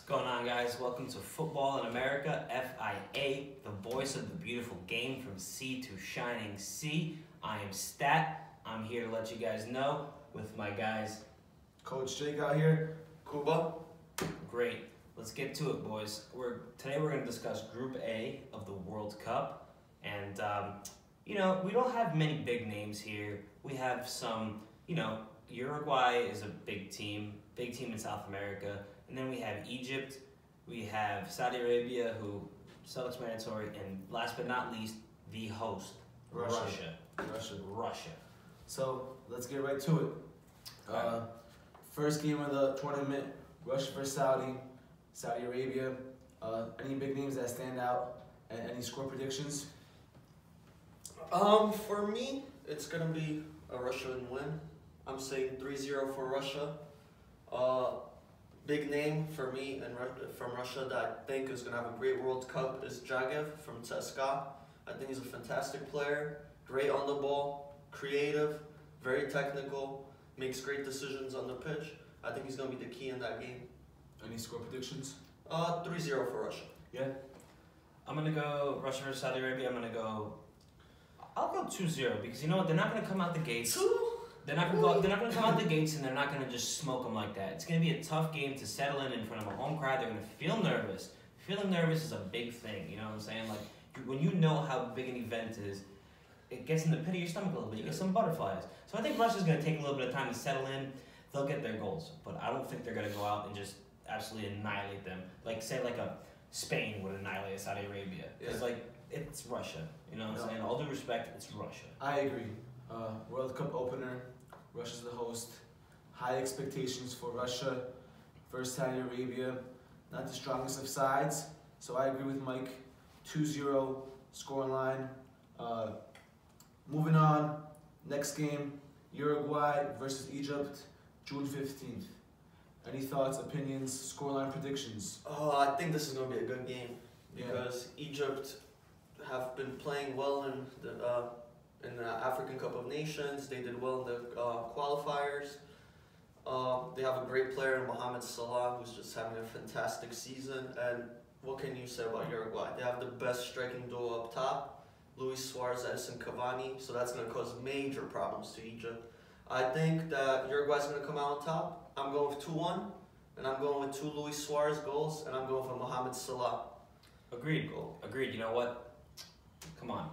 going on, guys? Welcome to Football in America, FIA, the voice of the beautiful game from sea to shining sea. I am Stat. I'm here to let you guys know with my guys. Coach Jake out here, Kuba. Great. Let's get to it, boys. Today we're going to discuss Group A of the World Cup. And, we don't have many big names here. We have some, Uruguay is a big team in South America. And then we have Egypt, we have Saudi Arabia, who self-explanatory, and last but not least, the host, Russia. So let's get right to it. First game of the tournament, Russia versus Saudi Arabia. Any big names that stand out, and any score predictions? For me, it's gonna be a Russian win. I'm saying 3-0 for Russia. Big name for me and from Russia that I think is going to have a great World Cup is Jagev from CSKA. I think he's a fantastic player, great on the ball, creative, very technical, makes great decisions on the pitch. I think he's going to be the key in that game. Any score predictions? 3-0 for Russia. Yeah. I'm going to go Russia versus Saudi Arabia. I'll go 2-0 because you know what? They're not going to come out the gates. They're not gonna come out the gates, and they're not gonna just smoke them like that. It's gonna be a tough game to settle in front of a home crowd. They're gonna feel nervous. Feeling nervous is a big thing. You know what I'm saying? Like when you know how big an event is, it gets in the pit of your stomach a little bit. You get some butterflies. So I think Russia's gonna take a little bit of time to settle in. They'll get their goals, but I don't think they're gonna go out and just absolutely annihilate them. Like say like a Spain would annihilate Saudi Arabia. Because it's Russia. You know what I'm saying? All due respect, it's Russia. I agree. World Cup opener. Russia's the host. High expectations for Russia versus Saudi Arabia. Not the strongest of sides, so I agree with Mike. 2-0 scoreline. Moving on, next game, Uruguay versus Egypt, June 15th. Any thoughts, opinions, scoreline predictions? I think this is going to be a good game because Egypt have been playing well in the African Cup of Nations. They did well in the qualifiers. They have a great player in Mohamed Salah, who's just having a fantastic season. And what can you say about Uruguay? They have the best striking duo up top, Luis Suarez, Edinson Cavani. So that's going to cause major problems to Egypt. I think that Uruguay's going to come out on top. I'm going with 2-1, and I'm going with 2 Luis Suarez goals, and I'm going for Mohamed Salah. Agreed. Agreed. You know what? Come on.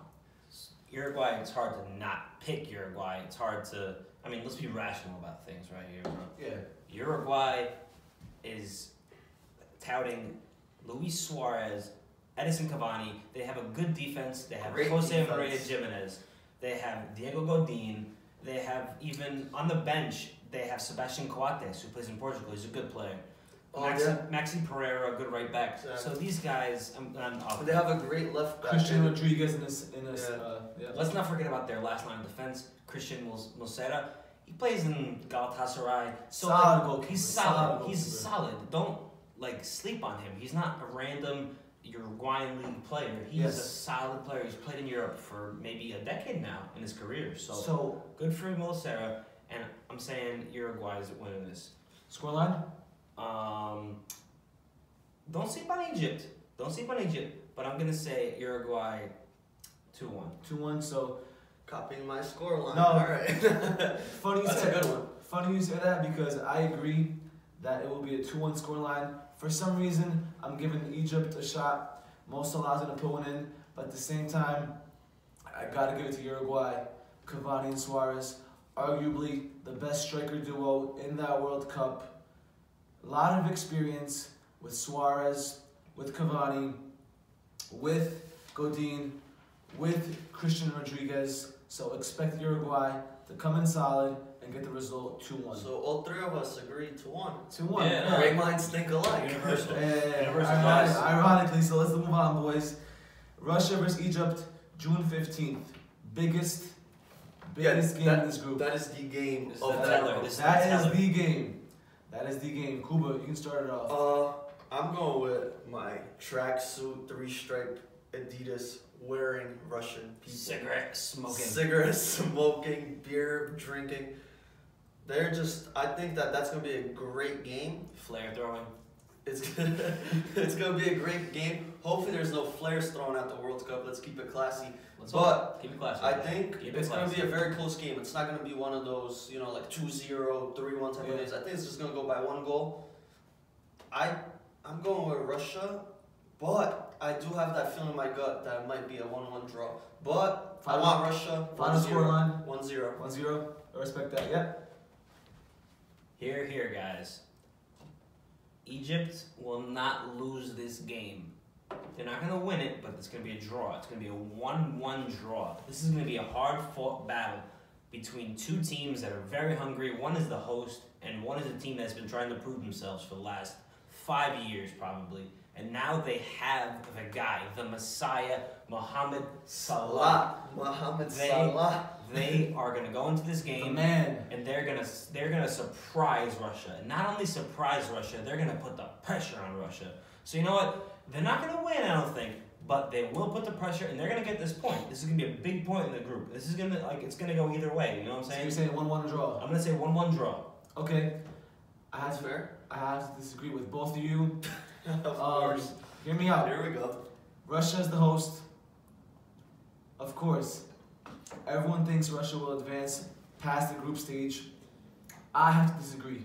Uruguay, it's hard to not pick Uruguay. It's hard to, let's be rational about things right here, bro. Yeah. Uruguay is touting Luis Suarez, Edinson Cavani. They have a good defense. They have Jose Maria Jimenez. They have Diego Godin. They have even on the bench, they have Sebastian Coates, who plays in Portugal. He's a good player. Maxi Pereira, a good right back. Exactly. So these guys, they have a great left back. Christian Rodriguez in this. Let's not forget about their last line of defense, Christian Mosera. He plays in Galatasaray. So he's solid. He's solid. Don't sleep on him. He's not a random Uruguayan league player. He's a solid player. He's played in Europe for maybe a decade now in his career. So good for Mosera. And I'm saying Uruguay is winning this. Scoreline? Don't sleep on Egypt. But I'm gonna say Uruguay 2-1. 2-1. So copying my scoreline. No, all right. Funny you That's say a good one. Funny you say that because I agree that it will be a 2-1 scoreline. For some reason, I'm giving Egypt a shot. Mo Salah's gonna put one in, but at the same time, I gotta give it to Uruguay. Cavani and Suarez, arguably the best striker duo in that World Cup. A lot of experience with Suarez, with Cavani, with Godin, with Christian Rodriguez. So expect Uruguay to come in solid and get the result 2-1. So all 3 of us agree 2-1. 2-1. Yeah. Great minds think alike. Universal. Ironically, so let's move on, boys. Russia versus Egypt, June 15th. Biggest game in this group. That is the game of that. That is the game. Kuba, you can start it off. I'm going with my tracksuit 3-stripe Adidas wearing Russian people. Cigarette smoking, beer drinking. I think that's going to be a great game. Flare throwing. It's gonna be a great game. Hopefully, there's no flares thrown at the World Cup. Let's keep it classy. Keep it classy. I think it's gonna be a very close game. It's not gonna be one of those, like 2-0, 3-1 type of games. I think it's just gonna go by one goal. I'm going with Russia, but I do have that feeling in my gut that it might be a 1-1 draw. But I want Russia. Final scoreline 1-0. 1-0. I respect that. Yeah. Here, guys. Egypt will not lose this game. They're not going to win it, but it's going to be a draw. It's going to be a 1-1 draw. This is going to be a hard-fought battle between two teams that are very hungry. One is the host, and one is a team that's been trying to prove themselves for the last 5 years, probably. And now they have the guy, the Messiah, Mohamed Salah. They are gonna go into this game, and they're gonna surprise Russia. And not only surprise Russia, they're gonna put the pressure on Russia. So you know what? They're not gonna win, I don't think, but they will put the pressure, and they're gonna get this point. This is gonna be a big point in the group. This is gonna it's gonna go either way. You know what I'm saying? So you're saying 1-1 draw. I'm gonna say 1-1 draw. Okay. That's fair. I have to disagree with both of you. Of course. Hear me out. Here we go. Russia is the host. Of course, everyone thinks Russia will advance past the group stage. I have to disagree.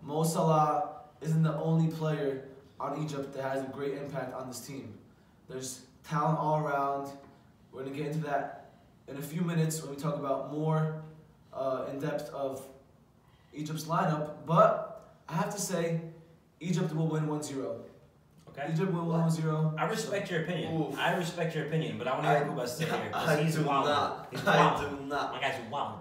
Mo Salah isn't the only player on Egypt that has a great impact on this team. There's talent all around. We're going to get into that in a few minutes when we talk about more in depth of Egypt's lineup. But I have to say, Egypt will win 1-0. Okay. Egypt will win 1-0. I respect your opinion. Oof. I respect your opinion, but I want to hear Kuba say here. I He's do wild. not. He's I wild. do not. My guy's wild.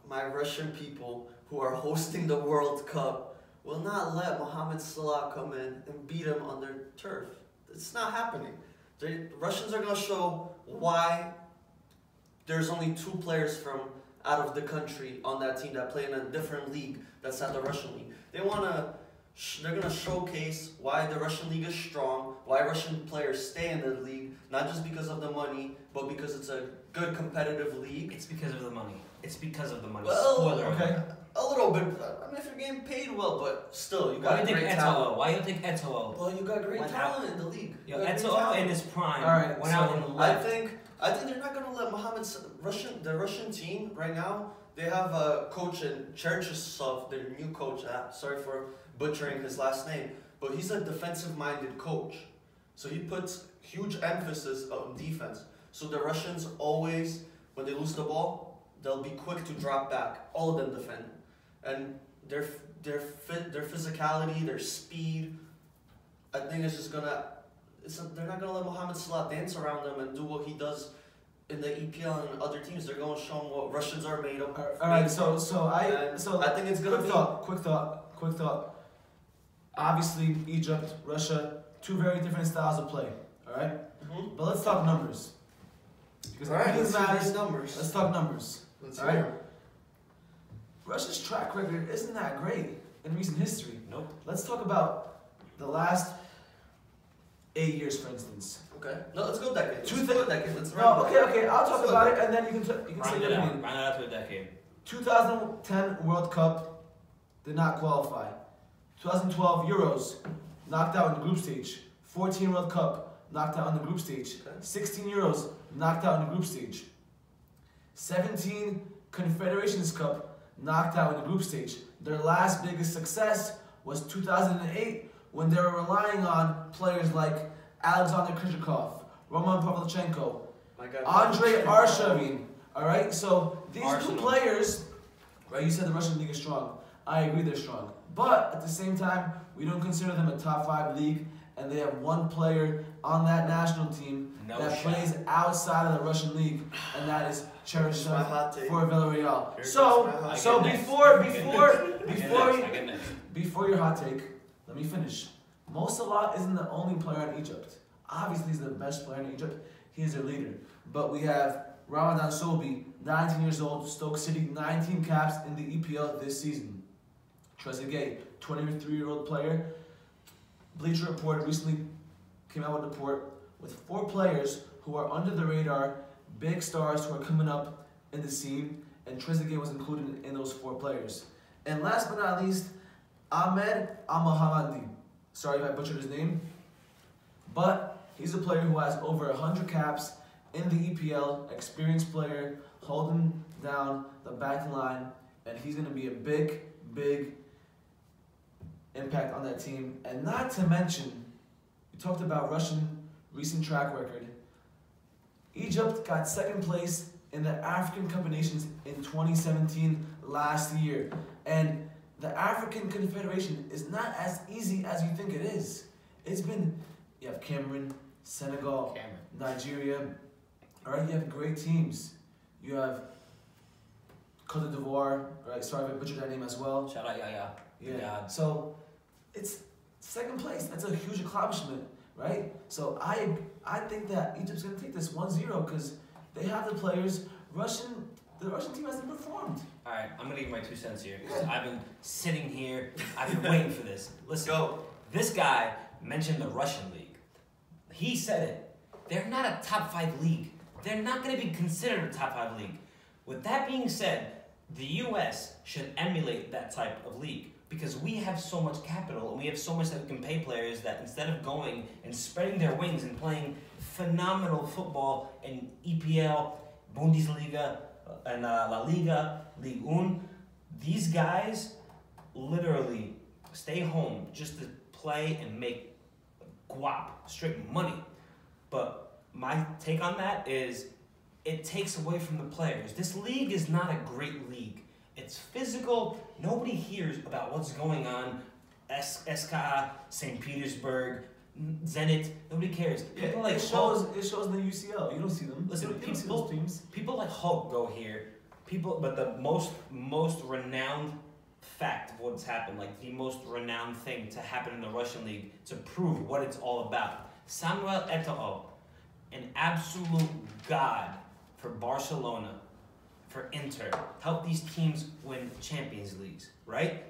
My Russian people who are hosting the World Cup will not let Mohamed Salah come in and beat him on their turf. It's not happening. The Russians are going to show why there's only 2 players from out of the country on that team that play in a different league that's not the Russian league. They're going to showcase why the Russian league is strong, why Russian players stay in the league, not just because of the money, but because it's a good competitive league. It's because of the money. It's because of the money. Well, Spoiler. Okay. A little bit. I mean, if you're getting paid well, but still, you got great talent. Why you think Eto'o? Well, you got great Went talent in the league. Yo, Eto'o in his prime went out and I left. think they're not gonna let the Russian team right now. They have a coach in Cherchesov, their new coach. Sorry for butchering his last name, but he's a defensive-minded coach. So he puts huge emphasis on defense. So the Russians always, when they lose the ball, they'll be quick to drop back. All of them defend, and their physicality, their speed, I think it's just gonna. They're not gonna let Mohamed Salah dance around them and do what he does in the EPL and other teams. They're gonna show them what Russians are made of. All right. So I think it's gonna quick thought. Obviously, Egypt, Russia, 2 very different styles of play. All right. Mm-hmm. But let's talk numbers. Because let's hear these numbers. Let's talk numbers. Let's all hear right. Russia's track record isn't that great in recent history. Nope. Let's talk about the last 8 years, for instance. Okay. No, let's go decade. Let's No, okay. I'll talk about it, and then you can say Round your it opinion. out to a decade. 2010 World Cup did not qualify. 2012 Euros knocked out in the group stage. 14 World Cup knocked out in the group stage. Okay. 16 Euros knocked out in the group stage. 17 Confederations Cup knocked out in the group stage. Their last biggest success was 2008 when they were relying on players like Alexander Kryzhikov, Roman Pavlyuchenko, Andrei Arshavin. All right, so these Arsenal. 2 players, right? You said the Russian league is strong. I agree they're strong, but at the same time, we don't consider them a top 5 league, and they have 1 player on that national team that plays outside of the Russian league, and that is Cherchesov for Villarreal. So before your hot take, let me finish. Mo Salah isn't the only player in Egypt. Obviously, he's the best player in Egypt. He is their leader. But we have Ramadan Sobhi, 19 years old, Stoke City, 19 caps in the EPL this season. Trezeguet, 23-year-old player. Bleacher Report recently came out with a report with 4 players who are under the radar, big stars who are coming up in the scene, and Trezeguet was included in those 4 players. And last but not least, Ahmed Almohamadi. Sorry if I butchered his name. But he's a player who has over 100 caps in the EPL, experienced player, holding down the back line, and he's going to be a big, big impact on that team. And not to mention, we talked about Russian recent track record. Egypt got second place in the African Cup of Nations in 2017 last year. And the African Confederation is not as easy as you think it is. It's been, you have Cameroon, Senegal, Nigeria. All right, you have great teams. You have Côte d'Ivoire, right? Sorry if I butchered that name as well. Shout out Yaya. Yeah. So it's second place. That's a huge accomplishment, right? So I think that Egypt's gonna take this 1-0 because they have the players. The Russian team hasn't performed. All right, I'm gonna give my 2 cents here because I've been sitting here. I've been waiting for this. Listen, this guy mentioned the Russian league. He said it. They're not a top 5 league. They're not gonna be considered a top 5 league. With that being said, the U.S. should emulate that type of league because we have so much capital and we have so much that we can pay players that instead of going and spreading their wings and playing phenomenal football in EPL, Bundesliga, and La Liga, Ligue 1, these guys literally stay home just to play and make guap, straight money. But my take on that is it takes away from the players. This league is not a great league. It's physical. Nobody hears about what's going on. SKA, St. Petersburg, Zenit. Nobody cares. People like it shows the UCL. You don't see them. Listen, you don't see those teams. People like Hulk go here. But the most renowned fact of what's happened, like the most renowned thing to happen in the Russian league to prove what it's all about. Samuel Eto'o, an absolute god for Barcelona, for Inter, helped these teams win Champions Leagues, right?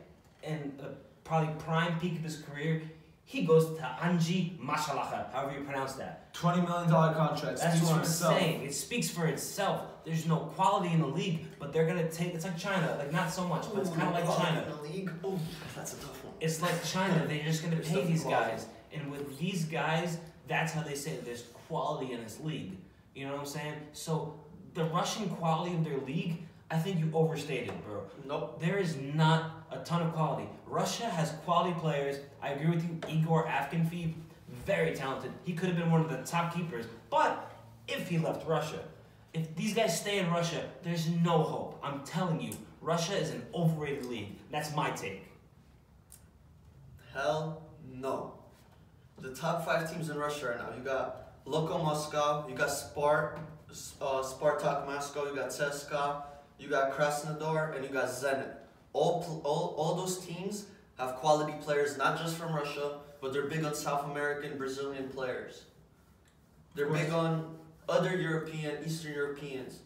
And probably prime peak of his career, he goes to Anji Mashalacha, however you pronounce that. $20 million contract. That's what I'm saying. It speaks for itself. There's no quality in the league, but they're gonna take. It's like China, like not so much, but it's kind of like China. In the league, that's a tough one. It's like China. They're just gonna pay these guys, and with these guys, that's how they say there's quality in this league. You know what I'm saying? So the Russian quality of their league, I think you overstated, bro. Nope. There is not a ton of quality. Russia has quality players. I agree with you. Igor Afkinfeev, very talented. He could have been one of the top keepers. But if he left Russia, if these guys stay in Russia, there's no hope. I'm telling you, Russia is an overrated league. That's my take. Hell no. The top 5 teams in Russia right now, you got Loko Moscow, you got Spartak Moscow, you got CSKA, you got Krasnodar, and you got Zenit. All those teams have quality players, not just from Russia, but they're big on South American, Brazilian players. They're big on other European, Eastern Europeans.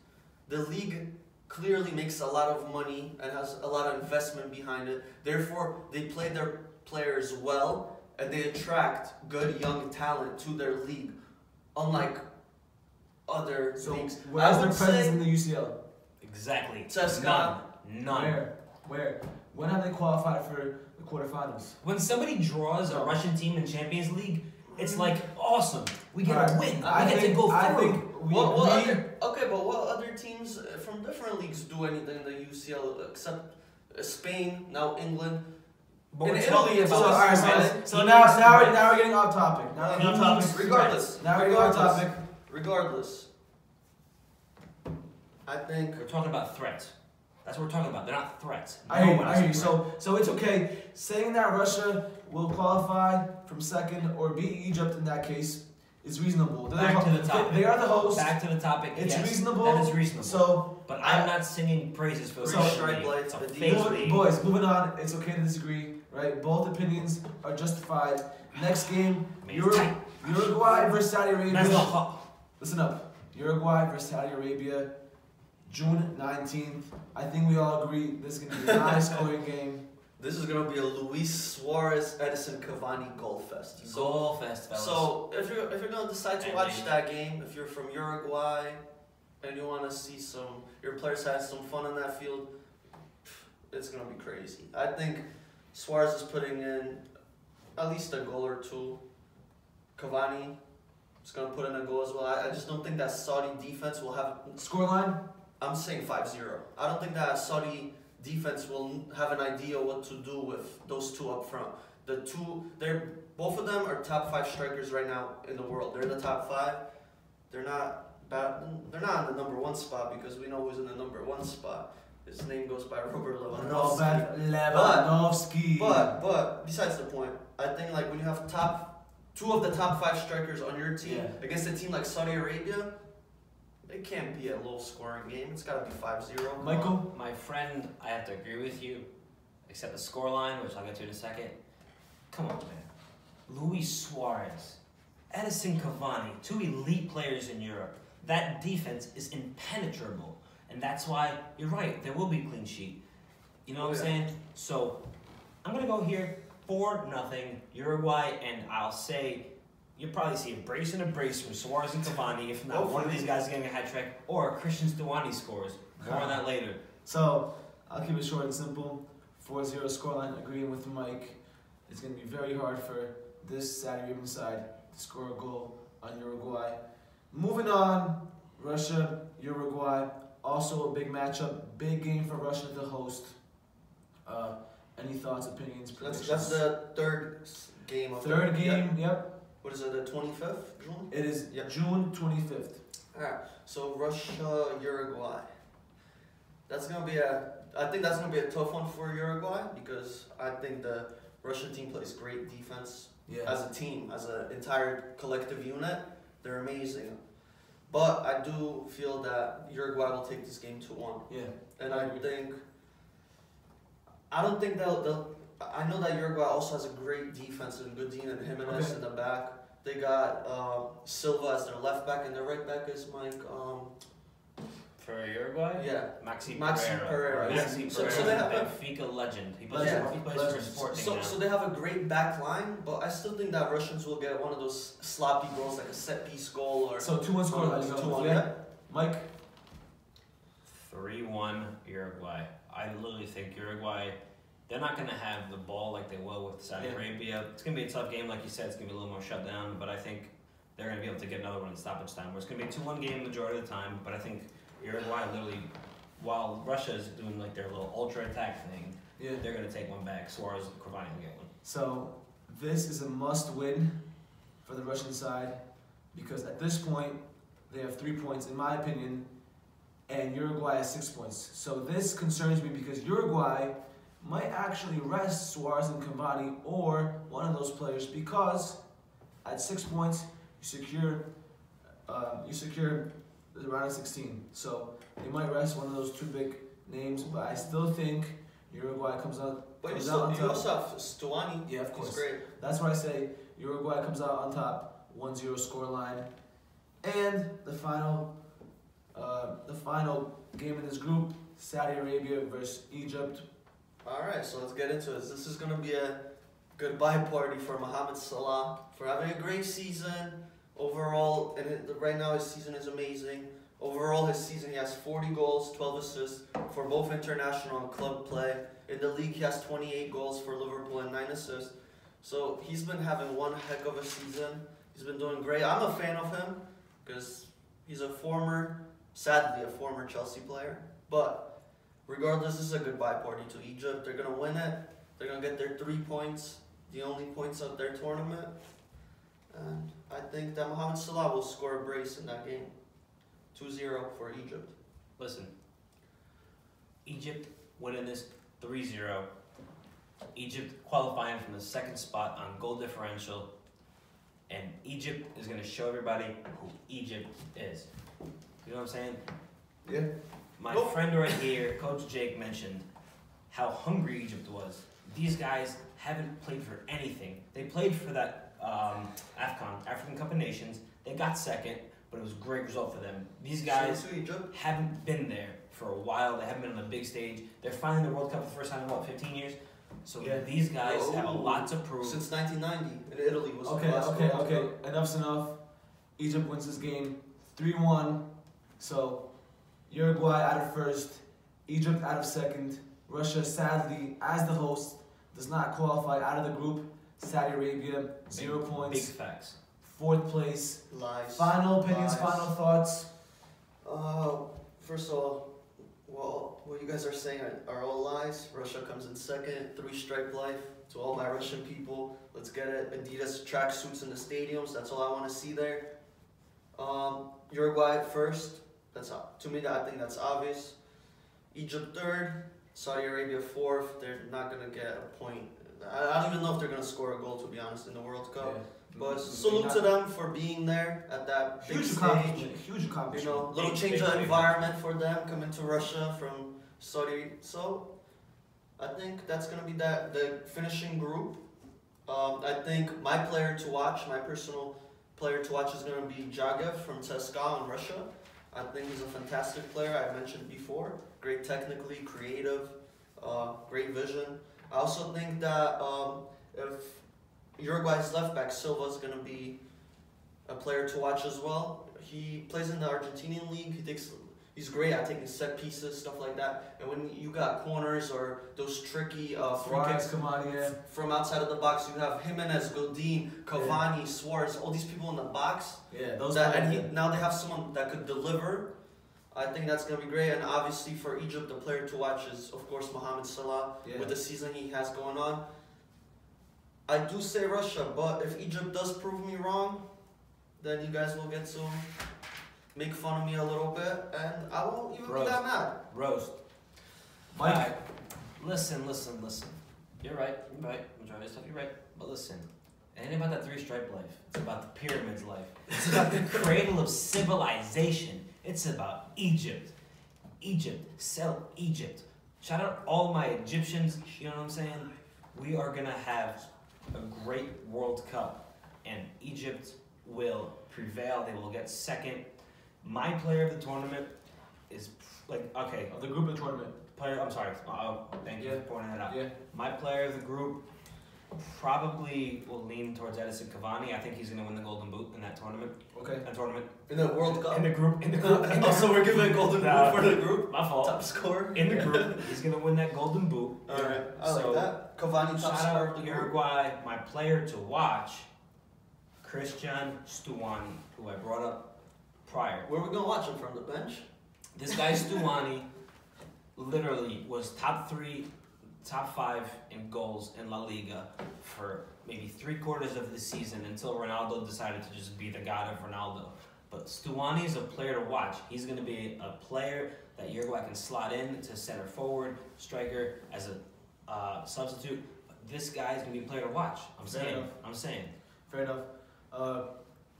The league clearly makes a lot of money and has a lot of investment behind it. Therefore, they play their players well and they attract good young talent to their league, unlike other leagues. Where's their presence in the UCL? Exactly. CSKA. None. Where? When have they qualified for the quarterfinals? When somebody draws a Russian team in Champions League, it's like awesome. We get a win. We get to go through. But what other teams from different leagues do anything in the UCL except Spain, now England? But in we're Italy, talking it's about so now we're getting off topic. Now we're getting off topic. Regardless. Now we're getting off topic. Regardless. I think we're talking about threats. That's what we're talking about. They're not threats. I hear you. So it's okay. Saying that Russia will qualify from second or beat Egypt in that case is reasonable. Back to the topic. They are the hosts. Back to the topic. It's yes, reasonable. That is reasonable. So, but I'm not singing praises for the strike lights. Boys, moving on. It's okay to disagree, right? Both opinions are justified. Next game, Uruguay versus Saudi Arabia. Listen up. Uruguay versus Saudi Arabia. June 19th. I think we all agree this is going to be a high-scoring game. This is going to be a Luis Suarez, Edinson Cavani goal fest. Goal fest, fellas. So if you're going to decide to watch that game, if you're from Uruguay and you want to see your players have some fun on that field, it's going to be crazy. I think Suarez is putting in at least a goal or two. Cavani is going to put in a goal as well. I just don't think that Saudi defense will have... Scoreline? I'm saying 5-0. I don't think that Saudi defense will have an idea what to do with those two up front. Both of them are top 5 strikers right now in the world. They're in the top 5. They're not bad. They're not in the number 1 spot because we know who's in the number 1 spot. His name goes by Robert Lewandowski. But besides the point, I think like when you have two of the top 5 strikers on your team against a team like Saudi Arabia, it can't be a low-scoring game. It's got to be 5-0. Michael? My friend, I have to agree with you, except the scoreline, which I'll get to in a second. Come on, man. Luis Suarez, Edinson Cavani, 2 elite players in Europe. That defense is impenetrable. And that's why, you're right, there will be clean sheet. You know what I'm saying? So, I'm going to go here 4-0 Uruguay, and I'll say you'll probably see a brace and a brace from Suarez and Cavani, if not one of these guys getting a hat trick, or Christian Stuani scores. More on that later. So, I'll keep it short and simple. 4-0 scoreline, agreeing with Mike. It's going to be very hard for this Saudi Arabian side to score a goal on Uruguay. Moving on, Russia, Uruguay. Also a big matchup, big game for Russia to host. Any thoughts, opinions, predictions? That's the third game. Third game, yep. What is it, the 25th June? It is June 25th. Alright, so Russia, Uruguay. I think that's gonna be a tough one for Uruguay because I think the Russian team plays great defense as a team, as an entire collective unit. They're amazing. But I do feel that Uruguay will take this game 2-1. Yeah. And I don't think I know that Uruguay also has a great defense and Godin and Jimenez in the back. They got Silva as their left back and their right back is Mike. For Uruguay? Yeah. Maxi Pereira. Maxi Yeah. Pereira. So they have Benfica legend. He plays for Sporting now. So they have a great back line, but I still think that Russians will get one of those sloppy goals, like a set piece goal or. So 2-1 scoreline. 2-1. Yeah. Mike. 3-1 Uruguay. I literally think Uruguay. They're not going to have the ball like they will with Saudi Arabia. It's going to be a tough game, like you said. It's going to be a little more shut down, but I think they're going to be able to get another one in stoppage time. Where it's going to be a 2-1 game majority of the time, but I think Uruguay literally, while Russia is doing like their little ultra attack thing, they're going to take one back. Suarez and Cavani will get one. So this is a must win for the Russian side because at this point they have 3 points, in my opinion, and Uruguay has 6 points. So this concerns me because Uruguay might actually rest Suarez and Cavani or one of those players because at 6 points you secure the round of 16. So they might rest one of those 2 big names, but I still think Uruguay comes out. But you also have Stuani. Yeah, of course. He's great. That's why I say Uruguay comes out on top, 1-0 scoreline. And the final game in this group, Saudi Arabia versus Egypt. Alright, so let's get into it. This is going to be a goodbye party for Mohamed Salah for having a great season. Overall, right now his season is amazing. Overall, his season he has 40 goals, 12 assists for both international and club play. In the league, he has 28 goals for Liverpool and 9 assists. So he's been having one heck of a season. He's been doing great. I'm a fan of him because he's sadly a former Chelsea player. But regardless, this is a goodbye party to Egypt. They're going to win it. They're going to get their 3 points, the only points of their tournament. And I think that Mohamed Salah will score a brace in that game. 2-0 for Egypt. Listen, Egypt winning this 3-0. Egypt qualifying from the 2nd spot on goal differential. And Egypt is going to show everybody who Egypt is. You know what I'm saying? Yeah. My friend right here, Coach Jake, mentioned how hungry Egypt was. These guys haven't played for anything. They played for that AFCON, African Cup of Nations. They got 2nd, but it was a great result for them. These guys haven't been there for a while. They haven't been on the big stage. They're finally in the World Cup for the first time in, 15 years? So these guys have a lot to prove. Since 1990, in Italy was Okay. Enough's enough. Egypt wins this game 3-1. So Uruguay out of 1st, Egypt out of 2nd. Russia, sadly, as the host, does not qualify out of the group. Saudi Arabia, 0 points. Big facts. 4th place. Lies. Final opinions, Lies. final thoughts. First of all, well, what you guys are saying are all lies. Russia comes in second. 3-stripe life to all my Russian people. Let's get it. Adidas tracksuits in the stadiums. That's all I want to see there. Uruguay first. To me, I think that's obvious. Egypt third. Saudi Arabia fourth. They're not gonna get a point. I don't even know if they're gonna score a goal, to be honest, in the World Cup. Yeah. But salute to them for being there at that big Huge stage. accomplishment. Huge accomplishment. You know, little Big, change big, of big. environment for them coming to Russia from Saudi. So, I think that's gonna be the finishing group. I think my player to watch, my personal player to watch, is gonna be Jagev from CSKA in Russia. I think he's a fantastic player. I mentioned before, great technically, creative, great vision. I also think that if Uruguay's left back Silva is gonna be a player to watch as well. He plays in the Argentinian league. He's great at taking set pieces, stuff like that. And when you got corners or those tricky free Suarez, kicks Cavani, from outside of the box, you have Jimenez, Godin, Cavani, Suarez, all these people in the box. yeah, those Now they have someone that could deliver. I think that's gonna be great. And obviously for Egypt, the player to watch is of course Mohamed Salah with the season he has going on. I do say Russia, but if Egypt does prove me wrong, then you guys will get to make fun of me a little bit, and I won't even be that mad. Roast. Mike. Alright. Listen. You're right. Majority of stuff, you're right. But listen, it ain't about that 3-stripe life. It's about the pyramids life. It's about the cradle of civilization. It's about Egypt. Sell Egypt. Shout out all my Egyptians, you know what I'm saying? We are gonna have a great World Cup, and Egypt will prevail. They will get second. My player of the tournament is Of the group of the tournament. Thank you for pointing that out. Yeah. My player of the group probably will lean towards Edinson Cavani. I think he's going to win the Golden Boot in that tournament. Okay. In the World Cup. In the group. Also, we're giving a Golden Boot for the group. My fault. Top scorer. In the group, he's going to win that Golden Boot. All right. I So, like that. Cavani top Shout scorer out of the to group. Uruguay. My player to watch, Christian Stuani, who I brought up prior. Where are we gonna watch him from the bench? This guy Stuani literally was top 5 in goals in La Liga for maybe 3/4 of the season until Ronaldo decided to just be the god of Ronaldo. But Stuani is a player to watch. He's going to be a player that Uruguay can slot in to center forward, striker as a substitute. But this guy is going to be a player to watch. I'm saying. Fair enough.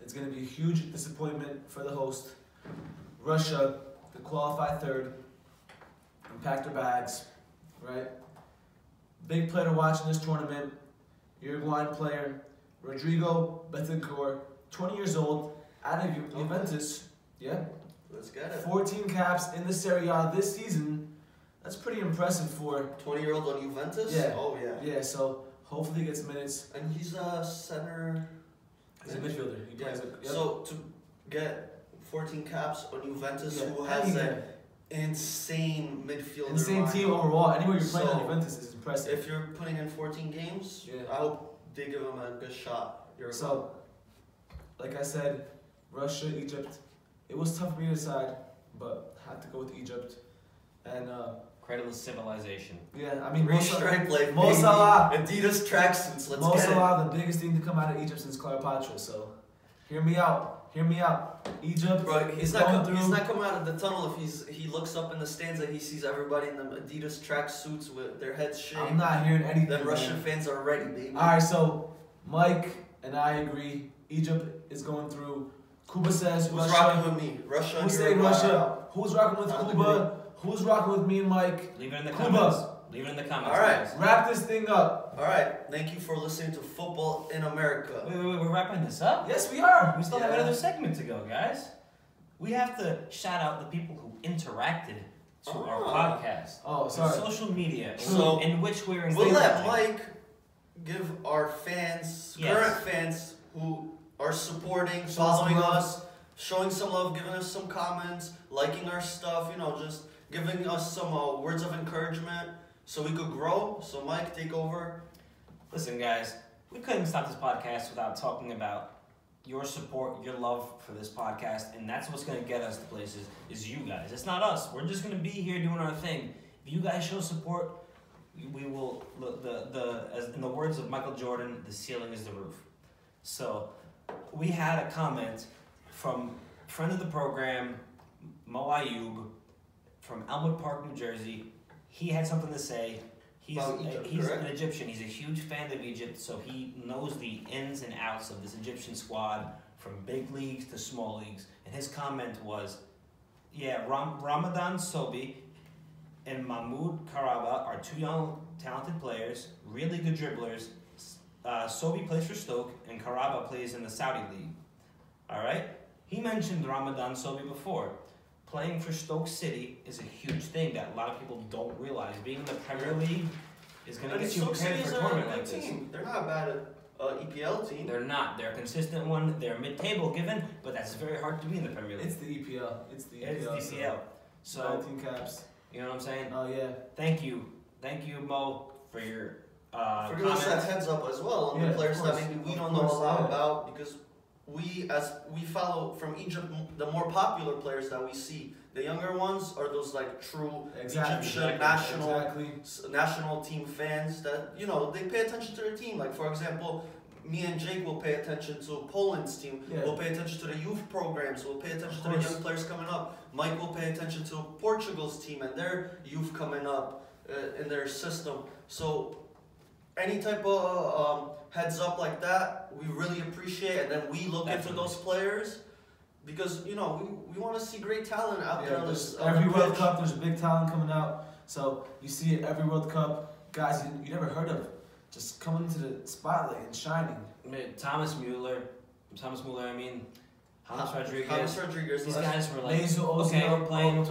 It's going to be a huge disappointment for the host. Russia, to qualify third, and pack their bags, right? Big player to watch in this tournament, Uruguayan player, Rodrigo Betancourt, 20 years old, out of Juventus. Yeah. Let's get it. 14 caps in the Serie A this season. That's pretty impressive for 20-year-old on Juventus? Yeah. Oh, yeah. Yeah, so hopefully he gets minutes. And he's a center. He's a midfielder. He Yeah. plays So to get 14 caps on Juventus, Yeah. who has an insane midfielder. insane line. team overall. Anywhere you're playing So, on Juventus is impressive. If you're putting in 14 games, Yeah. I hope they give him a good shot. So, like I said, Russia, Egypt. It was tough for me to decide, but had to go with Egypt. And Cradle of civilization. yeah, I mean, Three stripe like Mo Salah. Adidas tracksuits. Let's Mo get Salah, the biggest thing to come out of Egypt since Cleopatra. So, hear me out. Egypt. it. Bro, he's is not going through. he's not coming out of the tunnel if he looks up in the stands and he sees everybody in the Adidas tracksuits with their heads shaved. I'm not hearing anything. Then Russian man. fans are ready, baby. All right, so Mike and I agree. Egypt is going through. Kuba says Who's Russia. rocking with me? Russia. Who's saying Uruguay. Russia? Who's rocking with Out of the Kuba? Who's rocking with me and Mike? Leave it in the Kuba. comments. Leave it in the comments. All right. guys. Wrap this thing up. All right. Thank you for listening to Futbol in America. Wait, we're wrapping this up? Yes, we are. We still have Yeah. another segment to go, guys. We have to shout out the people who interacted to our podcast. Oh, On sorry. social media, So, in which we're We'll engaging. let Mike give our fans, Yes. current fans who are supporting, Show following some love. us, showing some love, giving us some comments, liking our stuff, just giving us some words of encouragement. so we could grow. So Mike, take over. Listen, guys, we couldn't stop this podcast without talking about your support, your love for this podcast, and that's what's going to get us to places, is you guys. It's not us. We're just going to be here doing our thing. If you guys show support, we will, as in the words of Michael Jordan, the ceiling is the roof. So, we had a comment from friend of the program, Mo Ayub, from Elmwood Park, New Jersey. He had something to say. He's an Egyptian. He's a huge fan of Egypt, so he knows the ins and outs of this Egyptian squad from big leagues to small leagues. And his comment was, yeah, Ramadan Sobhi and Mahmoud Karaba are two young, talented players, really good dribblers. Sobhi plays for Stoke, and Karaba plays in the Saudi League. All right? He mentioned Ramadan Sobhi before. Playing for Stoke City is a huge thing that a lot of people don't realize. Being in the Premier League is going to get you prepared for a tournament like this. They're not a bad EPL team. They're not. They're a consistent one. They're mid-table given, but that's very hard to be in the Premier League. It's the EPL. It's the EPL. It's the EPL. So 19 caps. You know what I'm saying? Oh yeah. Thank you, Mo, for your for giving us that heads up as well on the players that maybe we don't know a lot about, because we follow from Egypt the more popular players that we see. The younger ones are those like true Egyptian national team fans that, you know, they pay attention to their team. Like for example, me and Jake will pay attention to Poland's team. Yeah. We'll pay attention to the youth programs. We'll pay attention to the young players coming up. Mike will pay attention to Portugal's team and their youth coming up in their system. So any type of heads up like that, we really appreciate. And then we look into those players because, you know, we want to see great talent out there on this. Every World Cup, there's big talent coming out. So you see it every World Cup. Guys you never heard of. Just coming into the spotlight and shining. Thomas Mueller, James Rodriguez. These guys were like, we're playing.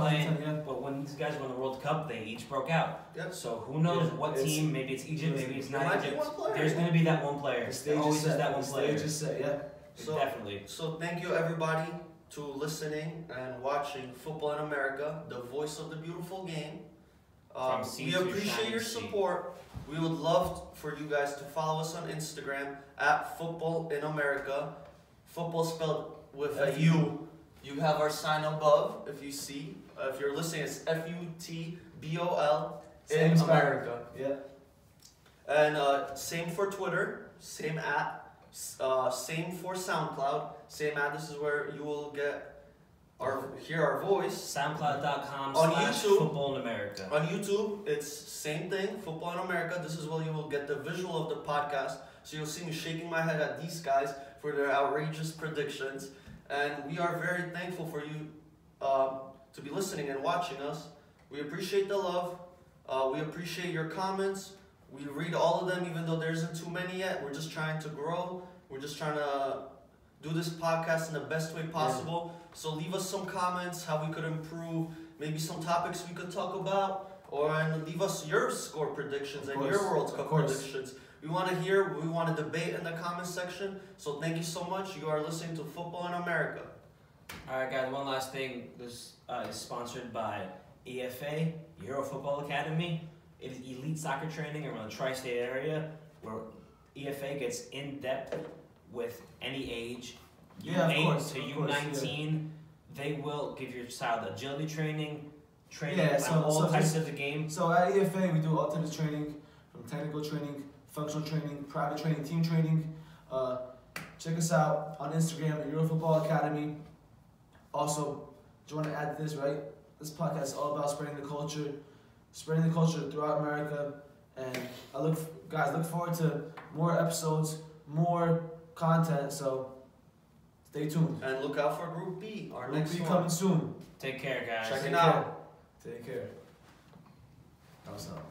But when these guys won the World Cup, they each broke out. Yep. So who knows what team? Maybe it's Egypt, maybe it's not Egypt. There's going to be that one player. There always is that one player. Definitely. So thank you everybody to listening and watching Football in America, the voice of the beautiful game. We appreciate your support. We would love for you guys to follow us on Instagram at Football in America. Football spelled with a U. You have our sign above. If you see, if you're listening, it's FUTBOL in America. Yeah. And same for Twitter. Same at. Same for SoundCloud. Same at. This is where you will get. Hear our voice. SoundCloud.com/Football in America. On YouTube, it's same thing, Football in America. This is where you will get the visual of the podcast. So you'll see me shaking my head at these guys for their outrageous predictions. And we are very thankful for you to be listening and watching us. We appreciate the love. We appreciate your comments. We read all of them, even though there isn't too many yet. We're just trying to grow. We're just trying to do this podcast in the best way possible. So leave us some comments, how we could improve, maybe some topics we could talk about, and leave us your score predictions and your World Cup predictions. We want to hear, we want to debate in the comments section. So thank you so much. You are listening to Football in America. All right, guys, one last thing. This is sponsored by EFA, Euro Football Academy. It is elite soccer training around the tri-state area where EFA gets in-depth with any age. U8 to U19, they will give your child agility training on all types of the game. So at EFA, we do all types of training, from technical training, functional training, private training, team training. Check us out on Instagram at Euro Football Academy. Also, do you want to add this, right? This podcast is all about spreading the culture throughout America. And guys, look forward to more episodes, more content. So stay tuned. And look out for Group B, our Group next B one. coming soon. Take care, guys. Check it out. Take care. Awesome.